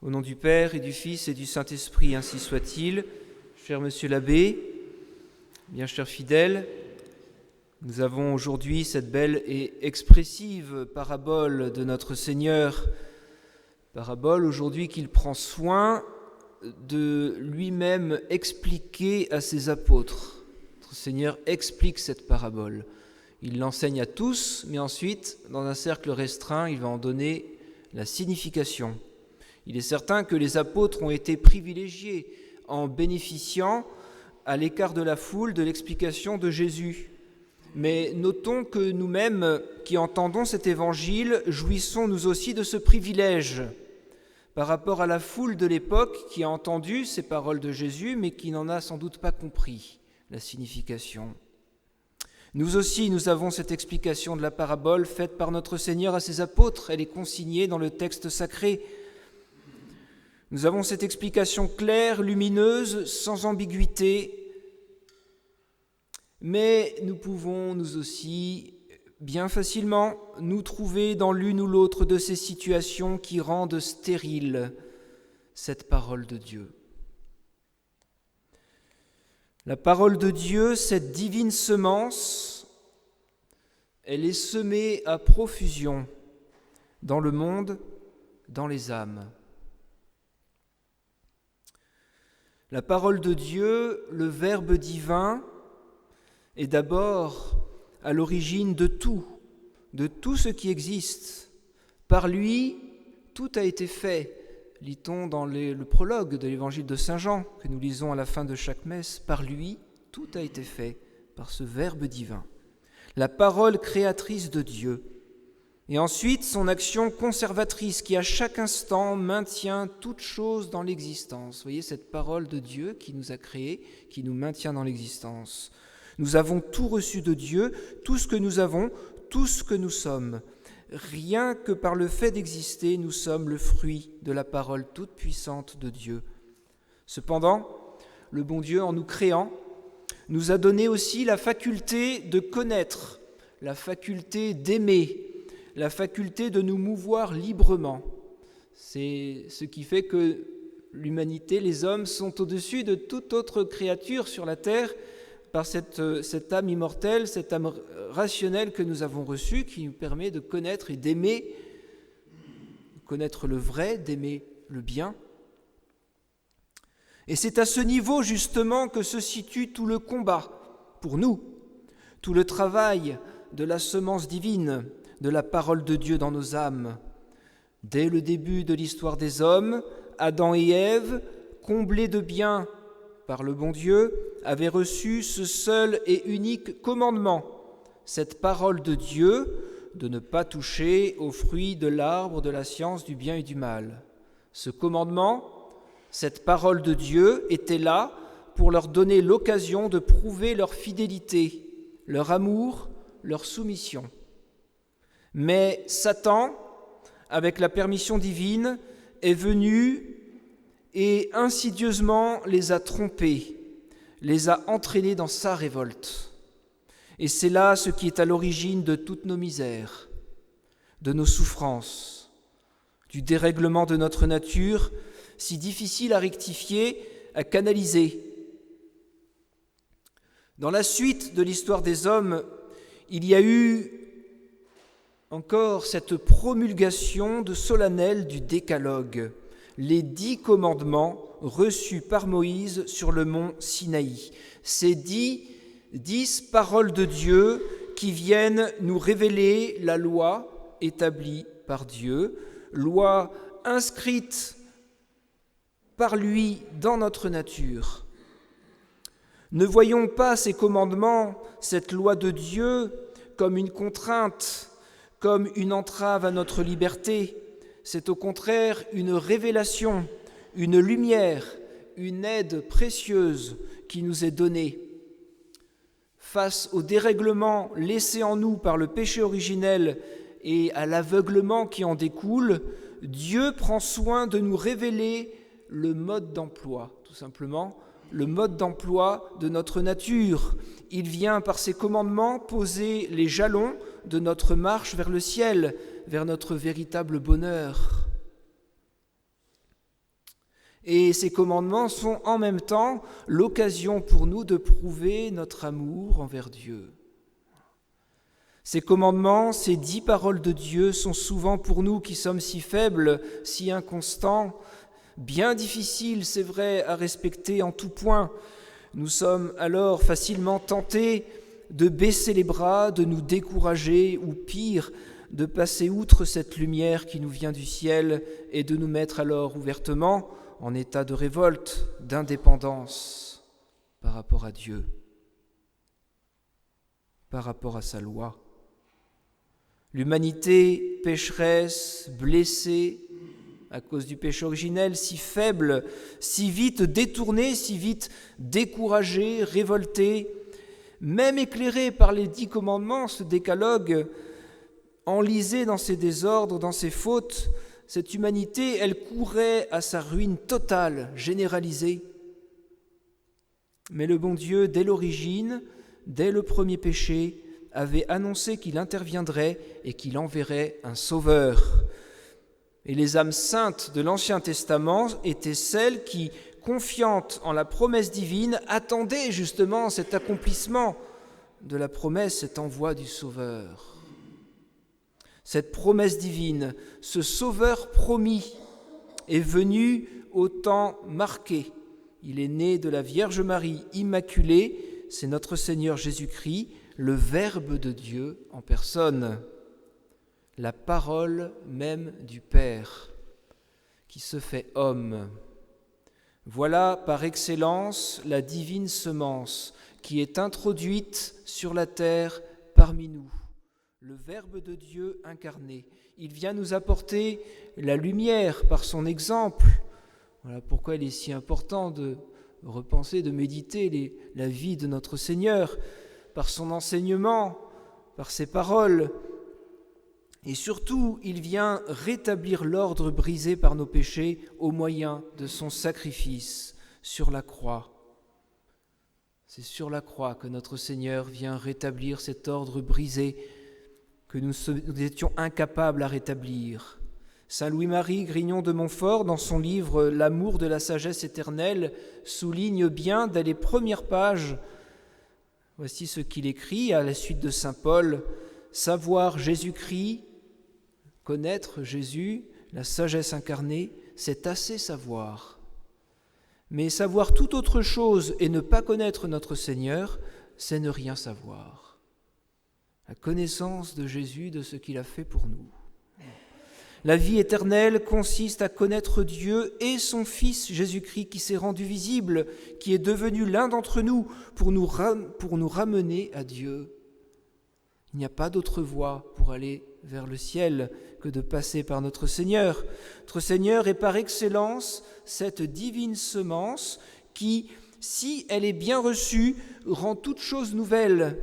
Au nom du Père et du Fils et du Saint-Esprit, ainsi soit-il. Cher Monsieur l'abbé, bien chers fidèles, nous avons aujourd'hui cette belle et expressive parabole de notre Seigneur, parabole aujourd'hui qu'il prend soin de lui-même expliquer à ses apôtres. Notre Seigneur explique cette parabole. Il l'enseigne à tous, mais ensuite, dans un cercle restreint, il va en donner la signification. Il est certain que les apôtres ont été privilégiés en bénéficiant, à l'écart de la foule, de l'explication de Jésus. Mais notons que nous-mêmes, qui entendons cet évangile, jouissons nous aussi de ce privilège par rapport à la foule de l'époque qui a entendu ces paroles de Jésus, mais qui n'en a sans doute pas compris la signification. Nous aussi, nous avons cette explication de la parabole faite par notre Seigneur à ses apôtres. Elle est consignée dans le texte sacré. Nous avons cette explication claire, lumineuse, sans ambiguïté, mais nous pouvons, nous aussi, bien facilement, nous trouver dans l'une ou l'autre de ces situations qui rendent stérile cette parole de Dieu. La parole de Dieu, cette divine semence, elle est semée à profusion dans le monde, dans les âmes. La parole de Dieu, le Verbe divin, est d'abord à l'origine de tout ce qui existe. Par lui, tout a été fait, lit-on dans le prologue de l'évangile de Saint Jean, que nous lisons à la fin de chaque messe. Par lui, tout a été fait, par ce Verbe divin. La parole créatrice de Dieu. Et ensuite, son action conservatrice qui, à chaque instant, maintient toute chose dans l'existence. Vous voyez, cette parole de Dieu qui nous a créés, qui nous maintient dans l'existence. Nous avons tout reçu de Dieu, tout ce que nous avons, tout ce que nous sommes. Rien que par le fait d'exister, nous sommes le fruit de la parole toute puissante de Dieu. Cependant, le bon Dieu, en nous créant, nous a donné aussi la faculté de connaître, la faculté d'aimer, la faculté de nous mouvoir librement. C'est ce qui fait que l'humanité, les hommes, sont au-dessus de toute autre créature sur la terre par cette âme immortelle, cette âme rationnelle que nous avons reçue, qui nous permet de connaître et d'aimer, connaître le vrai, d'aimer le bien. Et c'est à ce niveau, justement, que se situe tout le combat pour nous, tout le travail de la semence divine, de la parole de Dieu dans nos âmes. Dès le début de l'histoire des hommes, Adam et Ève, comblés de bien par le bon Dieu, avaient reçu ce seul et unique commandement, cette parole de Dieu, de ne pas toucher aux fruits de l'arbre de la science du bien et du mal. Ce commandement, cette parole de Dieu, était là pour leur donner l'occasion de prouver leur fidélité, leur amour, leur soumission. Mais Satan, avec la permission divine, est venu et insidieusement les a trompés, les a entraînés dans sa révolte. Et c'est là ce qui est à l'origine de toutes nos misères, de nos souffrances, du dérèglement de notre nature, si difficile à rectifier, à canaliser. Dans la suite de l'histoire des hommes, il y a eu encore cette promulgation de solennelle du Décalogue, les 10 commandements reçus par Moïse sur le mont Sinaï. Ces 10 paroles de Dieu qui viennent nous révéler la loi établie par Dieu, loi inscrite par lui dans notre nature. Ne voyons pas ces commandements, cette loi de Dieu, comme une contrainte, comme une entrave à notre liberté. C'est au contraire une révélation, une lumière, une aide précieuse qui nous est donnée. Face au dérèglement laissé en nous par le péché originel et à l'aveuglement qui en découle, Dieu prend soin de nous révéler le mode d'emploi, tout simplement, le mode d'emploi de notre nature. Il vient par ses commandements poser les jalons de notre marche vers le ciel, vers notre véritable bonheur. Et ces commandements sont en même temps l'occasion pour nous de prouver notre amour envers Dieu. Ces commandements, ces 10 paroles de Dieu sont souvent pour nous qui sommes si faibles, si inconstants, bien difficiles, c'est vrai, à respecter en tout point. Nous sommes alors facilement tentés de baisser les bras, de nous décourager ou pire, de passer outre cette lumière qui nous vient du ciel et de nous mettre alors ouvertement en état de révolte, d'indépendance par rapport à Dieu, par rapport à sa loi. L'humanité pécheresse, blessée à cause du péché originel, si faible, si vite détournée, si vite découragée, révoltée, même éclairée par les 10 commandements, ce décalogue, enlisée dans ses désordres, dans ses fautes, cette humanité, elle courait à sa ruine totale, généralisée. Mais le bon Dieu, dès l'origine, dès le premier péché, avait annoncé qu'il interviendrait et qu'il enverrait un sauveur. Et les âmes saintes de l'Ancien Testament étaient celles qui, confiantes en la promesse divine, attendaient justement cet accomplissement de la promesse, cet envoi du Sauveur. Cette promesse divine, ce Sauveur promis, est venu au temps marqué. Il est né de la Vierge Marie immaculée, c'est notre Seigneur Jésus-Christ, le Verbe de Dieu en personne, la parole même du Père, qui se fait homme. Voilà par excellence la divine semence qui est introduite sur la terre parmi nous. Le Verbe de Dieu incarné. Il vient nous apporter la lumière par son exemple. Voilà pourquoi il est si important de repenser, de méditer la vie de notre Seigneur, par son enseignement, par ses paroles. Et surtout, il vient rétablir l'ordre brisé par nos péchés au moyen de son sacrifice sur la croix. C'est sur la croix que notre Seigneur vient rétablir cet ordre brisé que nous étions incapables à rétablir. Saint Louis-Marie Grignon de Montfort, dans son livre « L'amour de la sagesse éternelle », souligne bien dès les premières pages, voici ce qu'il écrit à la suite de saint Paul, « Savoir Jésus-Christ, connaître Jésus, la sagesse incarnée, c'est assez savoir. Mais savoir toute autre chose et ne pas connaître notre Seigneur, c'est ne rien savoir. » La connaissance de Jésus, de ce qu'il a fait pour nous. La vie éternelle consiste à connaître Dieu et son Fils Jésus-Christ qui s'est rendu visible, qui est devenu l'un d'entre nous pour nous ramener à Dieu. Il n'y a pas d'autre voie pour aller vers le ciel que de passer par notre Seigneur. Notre Seigneur est par excellence cette divine semence qui, si elle est bien reçue, rend toute chose nouvelle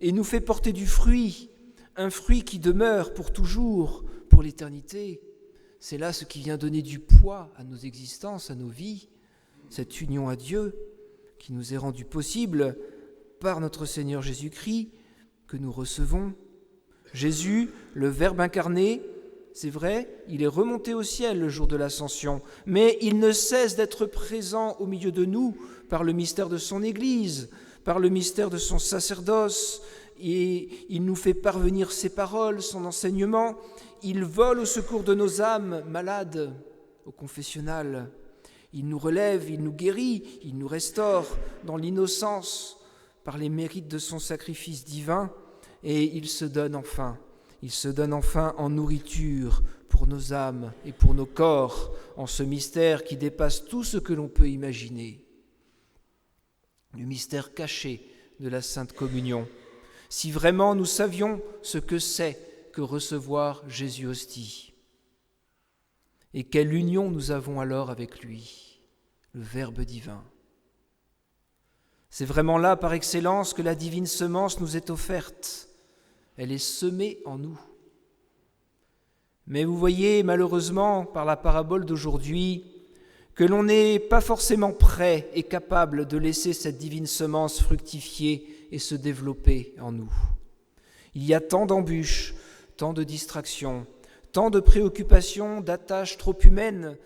et nous fait porter du fruit, un fruit qui demeure pour toujours, pour l'éternité. C'est là ce qui vient donner du poids à nos existences, à nos vies, cette union à Dieu qui nous est rendue possible par notre Seigneur Jésus-Christ que nous recevons. Jésus, le Verbe incarné, c'est vrai, il est remonté au ciel le jour de l'Ascension, mais il ne cesse d'être présent au milieu de nous par le mystère de son Église, par le mystère de son sacerdoce, et il nous fait parvenir ses paroles, son enseignement. Il vole au secours de nos âmes malades au confessionnal. Il nous relève, il nous guérit, il nous restaure dans l'innocence par les mérites de son sacrifice divin, et il se donne enfin en nourriture pour nos âmes et pour nos corps, en ce mystère qui dépasse tout ce que l'on peut imaginer. Le mystère caché de la Sainte Communion. Si vraiment nous savions ce que c'est que recevoir Jésus hostie. Et quelle union nous avons alors avec lui, le Verbe divin. C'est vraiment là, par excellence, que la divine semence nous est offerte. Elle est semée en nous. Mais vous voyez, malheureusement, par la parabole d'aujourd'hui, que l'on n'est pas forcément prêt et capable de laisser cette divine semence fructifier et se développer en nous. Il y a tant d'embûches, tant de distractions, tant de préoccupations, d'attaches trop humaines,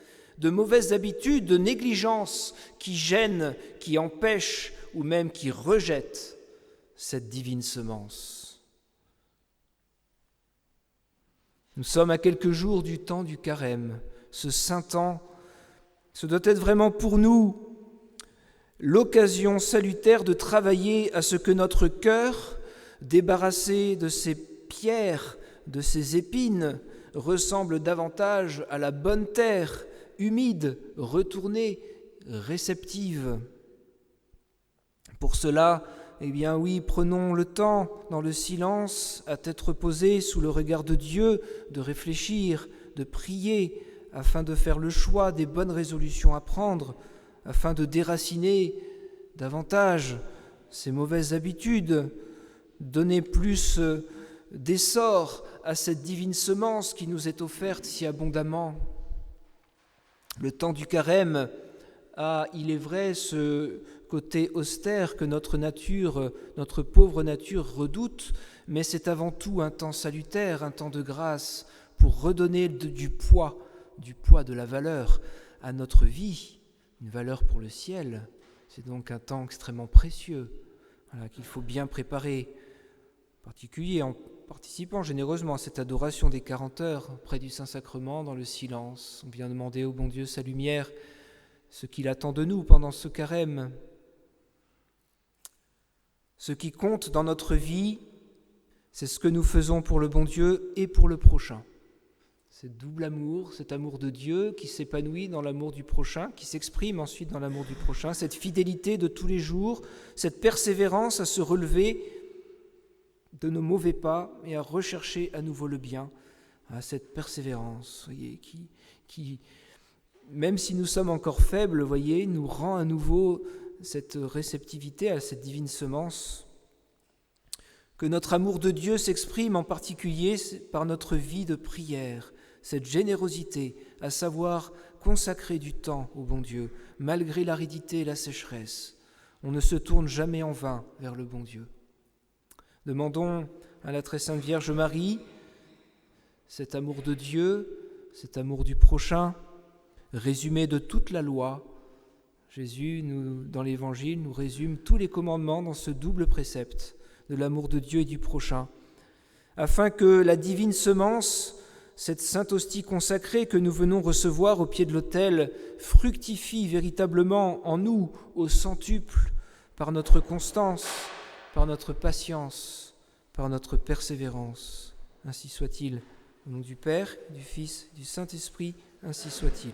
de mauvaises habitudes, de négligence qui gênent, qui empêchent ou même qui rejettent cette divine semence. Nous sommes à quelques jours du temps du carême, ce saint temps. Ce doit être vraiment pour nous l'occasion salutaire de travailler à ce que notre cœur, débarrassé de ses pierres, de ses épines, ressemble davantage à la bonne terre, humide, retournée, réceptive. Pour cela, eh bien oui, prenons le temps, dans le silence, à tête reposée, sous le regard de Dieu, de réfléchir, de prier, afin de faire le choix des bonnes résolutions à prendre, afin de déraciner davantage ces mauvaises habitudes, donner plus d'essor à cette divine semence qui nous est offerte si abondamment. Le temps du carême a, il est vrai, ce côté austère que notre nature, notre pauvre nature redoute, mais c'est avant tout un temps salutaire, un temps de grâce pour redonner du poids, de la valeur à notre vie, une valeur pour le ciel. C'est donc un temps extrêmement précieux, qu'il faut bien préparer, en particulier en participant généreusement à cette adoration des 40 heures près du Saint-Sacrement, dans le silence. On vient demander au bon Dieu sa lumière, ce qu'il attend de nous pendant ce carême. Ce qui compte dans notre vie, c'est ce que nous faisons pour le bon Dieu et pour le prochain. Ce double amour, cet amour de Dieu qui s'épanouit dans l'amour du prochain, qui s'exprime ensuite dans l'amour du prochain, cette fidélité de tous les jours, cette persévérance à se relever de nos mauvais pas et à rechercher à nouveau le bien, cette persévérance, voyez, qui, même si nous sommes encore faibles, voyez, nous rend à nouveau cette réceptivité à cette divine semence. Que notre amour de Dieu s'exprime en particulier par notre vie de prière, cette générosité, à savoir consacrer du temps au bon Dieu, malgré l'aridité et la sécheresse. On ne se tourne jamais en vain vers le bon Dieu. Demandons à la très sainte Vierge Marie cet amour de Dieu, cet amour du prochain, résumé de toute la loi. Jésus, dans l'Évangile, nous résume tous les commandements dans ce double précepte de l'amour de Dieu et du prochain, afin que la divine semence, cette sainte hostie consacrée que nous venons recevoir au pied de l'autel, fructifie véritablement en nous au centuple par notre constance, par notre patience, par notre persévérance. Ainsi soit-il. Au nom du Père, du Fils, du Saint-Esprit, ainsi soit-il.